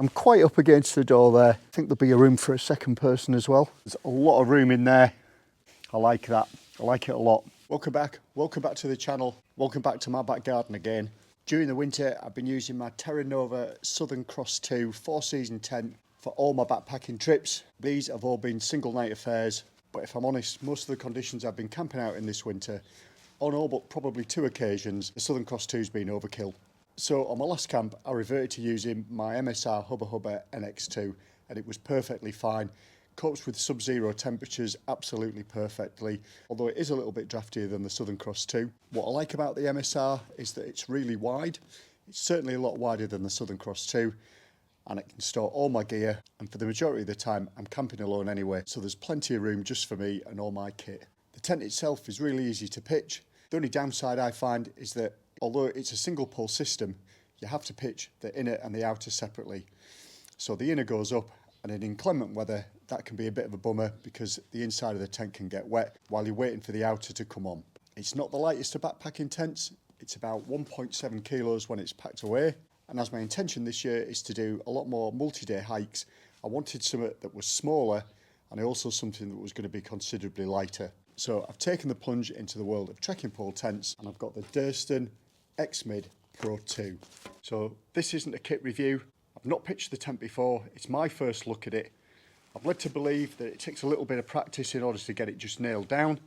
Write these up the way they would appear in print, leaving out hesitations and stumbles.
I'm quite up against the door there. I think there'll be a room for a second person as well. There's a lot of room in there. I like that. I like it a lot. Welcome back to the channel. Welcome back to my back garden again. During the winter, I've been using my Terra Nova Southern Cross 2 4-season tent for all my backpacking trips. These have all been single night affairs, but if I'm honest, most of the conditions I've been camping out in this winter, on all but probably 2 occasions, the Southern Cross 2's been overkill. So on my last camp, I reverted to using my MSR Hubba Hubba NX2, and it was perfectly fine. Copes with sub-zero temperatures absolutely perfectly, although it is a little bit draftier than the Southern Cross 2. What I like about the MSR is that it's really wide. It's certainly a lot wider than the Southern Cross 2, and it can store all my gear, and for the majority of the time I'm camping alone anyway, so there's plenty of room just for me and all my kit. The tent itself is really easy to pitch. The only downside I find is that although it's a single pole system, you have to pitch the inner and the outer separately. So the inner goes up, and in inclement weather that can be a bit of a bummer because the inside of the tent can get wet while you're waiting for the outer to come on. It's not the lightest of backpacking tents. It's about 1.7 kilos when it's packed away. And as my intention this year is to do a lot more multi-day hikes, I wanted something that was smaller and also something that was going to be considerably lighter. So I've taken the plunge into the world of trekking pole tents, and I've got the Durston X-Mid Pro 2. So this isn't a kit review. I've not pitched the tent before. It's my first look at it. I've led to believe that it takes a little bit of practice in order to get it just nailed down,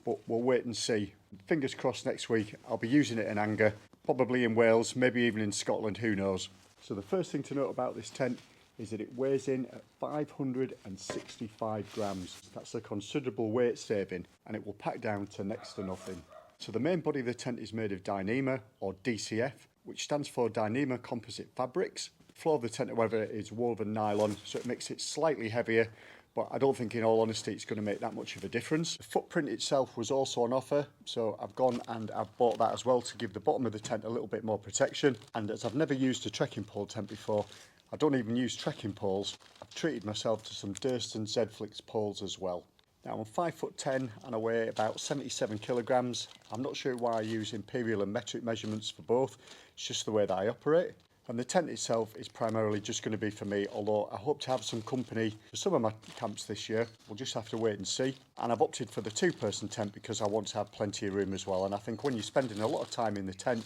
but we'll wait and see. Fingers crossed next week I'll be using it in anger, probably in Wales, maybe even in Scotland, who knows. So the first thing to note about this tent is that it weighs in at 565 grams. That's a considerable weight saving, and it will pack down to next to nothing. So the main body of the tent is made of Dyneema, or DCF, which stands for Dyneema Composite Fabrics. The floor of the tent, however, is woven nylon, so it makes it slightly heavier, but I don't think in all honesty it's going to make that much of a difference. The footprint itself was also on offer, so I've gone and I've bought that as well to give the bottom of the tent a little bit more protection. And as I've never used a trekking pole tent before, I don't even use trekking poles. I've treated myself to some Durston Z-Flix poles as well. Now I'm 5'10" and I weigh about 77 kilograms. I'm not sure why I use imperial and metric measurements for both. It's just the way that I operate. And the tent itself is primarily just going to be for me, although I hope to have some company for some of my camps this year. We'll just have to wait and see. And I've opted for the 2-person tent because I want to have plenty of room as well. And I think when you're spending a lot of time in the tent,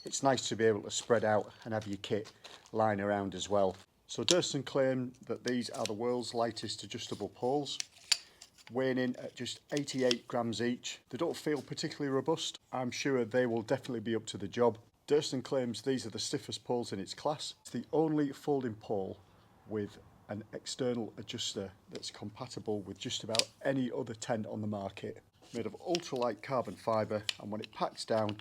it's nice to be able to spread out and have your kit lying around as well. So Durston claim that these are the world's lightest adjustable poles, weighing in at just 88 grams each. They don't feel particularly robust. I'm sure they will definitely be up to the job. Durston claims these are the stiffest poles in its class. It's the only folding pole with an external adjuster that's compatible with just about any other tent on the market. Made of ultralight carbon fibre, and when it packs down,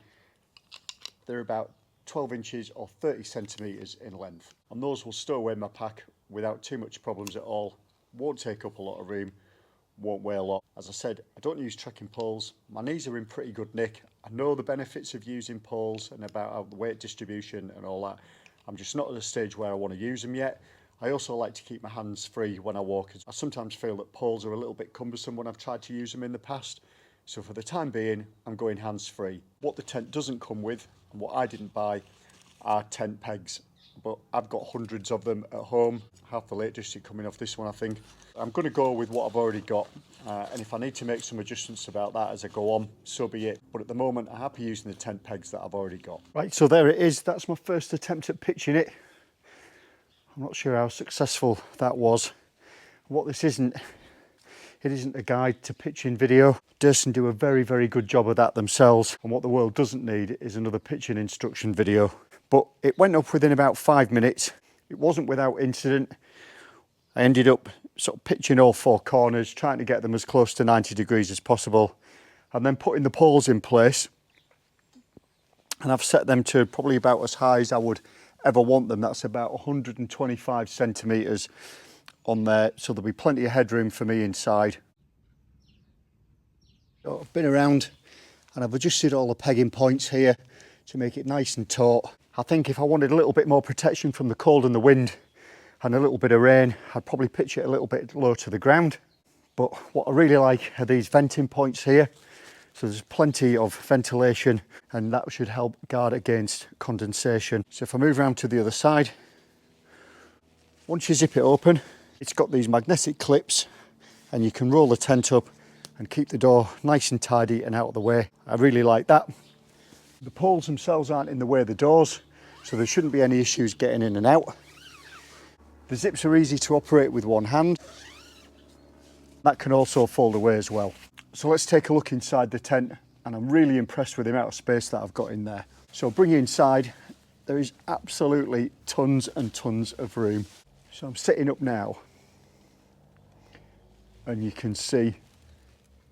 they're about 12 inches or 30 centimetres in length. And those will stow away in my pack without too much problems at all. Won't take up a lot of room, won't weigh a lot. As I said, I don't use trekking poles. My knees are in pretty good nick. I know the benefits of using poles and about the weight distribution and all that. I'm just not at a stage where I want to use them yet. I also like to keep my hands free when I walk. I sometimes feel that poles are a little bit cumbersome when I've tried to use them in the past. So for the time being, I'm going hands free. What the tent doesn't come with, and what I didn't buy, are tent pegs. But I've got hundreds of them at home. Half the Lake District coming off this one, I think. I'm going to go with what I've already got, and if I need to make some adjustments about that as I go on, so be it. But at the moment, I'm happy using the tent pegs that I've already got. Right, so there it is. That's my first attempt at pitching it. I'm not sure how successful that was. What this isn't, it isn't a guide to pitching video. Durston do a very, very good job of that themselves, and what the world doesn't need is another pitching instruction video. But it went up within about 5 minutes. It wasn't without incident. I ended up sort of pitching all 4 corners, trying to get them as close to 90 degrees as possible, and then putting the poles in place. And I've set them to probably about as high as I would ever want them. That's about 125 centimetres on there, so there'll be plenty of headroom for me inside. So I've been around and I've adjusted all the pegging points here to make it nice and taut. I think if I wanted a little bit more protection from the cold and the wind and a little bit of rain, I'd probably pitch it a little bit low to the ground. But what I really like are these venting points here. So there's plenty of ventilation, and that should help guard against condensation. So if I move around to the other side, Once you zip it open, it's got these magnetic clips and you can roll the tent up and keep the door nice and tidy and out of the way. I really like that. The poles themselves aren't in the way of the doors, so there shouldn't be any issues getting in and out. The zips are easy to operate with one hand. That can also fold away as well. So let's take a look inside the tent, and I'm really impressed with the amount of space that I've got in there. So bring you inside, there is absolutely tons and tons of room. So I'm sitting up now and you can see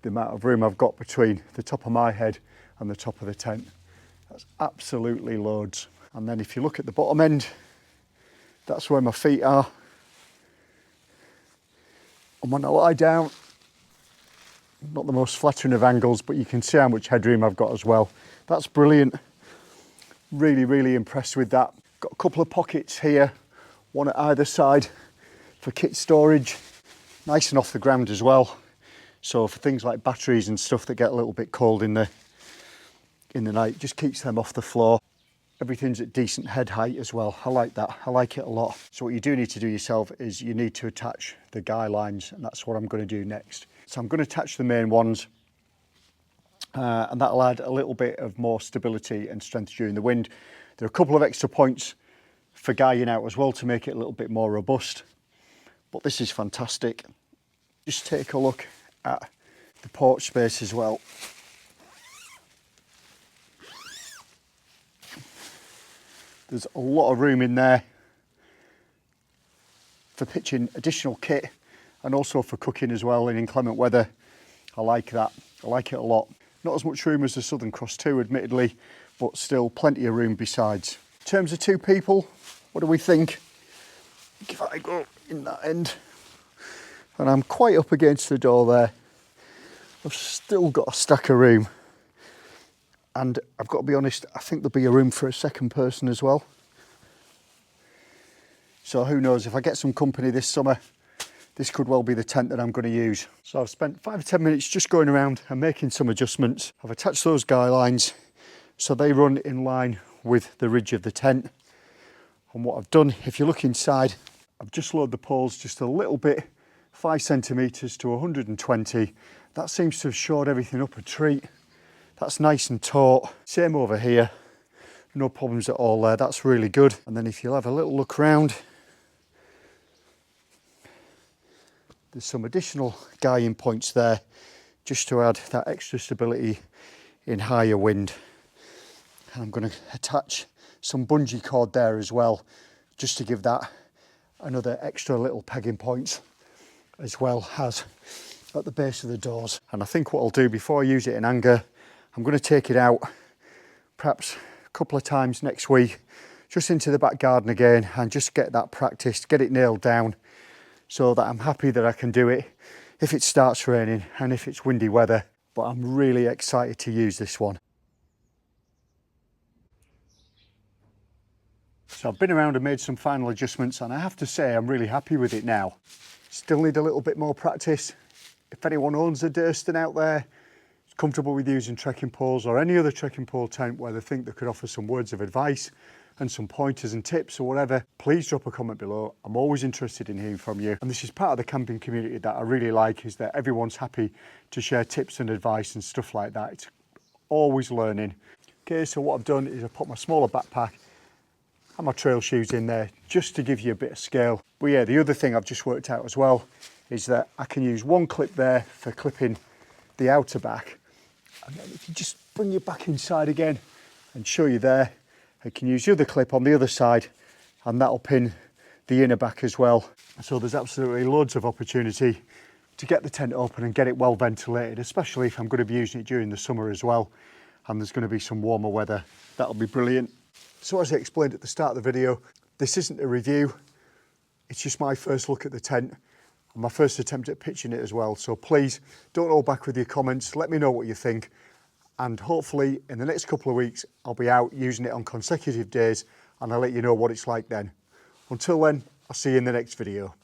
the amount of room I've got between the top of my head and the top of the tent. That's absolutely loads. And then if you look at the bottom end, that's where my feet are. And when I lie down, not the most flattering of angles, but you can see how much headroom I've got as well. That's brilliant. Really, really impressed with that. Got a couple of pockets here, one at either side for kit storage. Nice and off the ground as well. So for things like batteries and stuff that get a little bit cold in the night, just keeps them off the floor. Everything's at decent head height as well. I like that. I like it a lot. So what you do need to do yourself is you need to attach the guy lines, and that's what I'm going to do next. So I'm going to attach the main ones, and that'll add a little bit of more stability and strength during the wind. There are a couple of extra points for guying out as well to make it a little bit more robust. But this is fantastic. Just take a look at the porch space as well. There's a lot of room in there for pitching additional kit and also for cooking as well in inclement weather. I like that. I like it a lot. Not as much room as the Southern Cross 2, admittedly, but still plenty of room besides. In terms of two people, what do we think? If I go in that end, and I'm quite up against the door there, I've still got a stack of room. And I've got to be honest, I think there'll be a room for a second person as well. So who knows, if I get some company this summer, this could well be the tent that I'm going to use. So I've spent 5 to 10 minutes just going around and making some adjustments. I've attached those guy lines so they run in line with the ridge of the tent. And what I've done, if you look inside, I've just lowered the poles just a little bit, 5 centimetres to 120. That seems to have shored everything up a treat. That's nice and taut. Same over here, no problems at all there. That's really good. And then if you'll have a little look around, there's some additional guying points there just to add that extra stability in higher wind. And I'm going to attach some bungee cord there as well, just to give that another extra little pegging point, as well as at the base of the doors. And I think what I'll do before I use it in anger, I'm going to take it out perhaps a couple of times next week, just into the back garden again, and just get that practiced, get it nailed down, so that I'm happy that I can do it if it starts raining and if it's windy weather. But I'm really excited to use this one. So I've been around and made some final adjustments, and I have to say I'm really happy with it now. Still need a little bit more practice. If anyone owns a Durston out there, comfortable with using trekking poles or any other trekking pole tent where they think they could offer some words of advice and some pointers and tips or whatever, please drop a comment below. I'm always interested in hearing from you. And this is part of the camping community that I really like, is that everyone's happy to share tips and advice and stuff like that. It's always learning. Okay, so what I've done is I've put my smaller backpack and my trail shoes in there just to give you a bit of scale. But yeah, the other thing I've just worked out as well is that I can use one clip there for clipping the outer back. And then if you just bring your back inside again and show you there, I can use the other clip on the other side, and that'll pin the inner back as well. So there's absolutely loads of opportunity to get the tent open and get it well ventilated, especially if I'm going to be using it during the summer as well, and there's going to be some warmer weather. That'll be brilliant. So as I explained at the start of the video, this isn't a review, it's just my first look at the tent and my first attempt at pitching it as well. So please don't hold back with your comments, let me know what you think, and hopefully in the next couple of weeks I'll be out using it on consecutive days and I'll let you know what it's like then. Until then, I'll see you in the next video.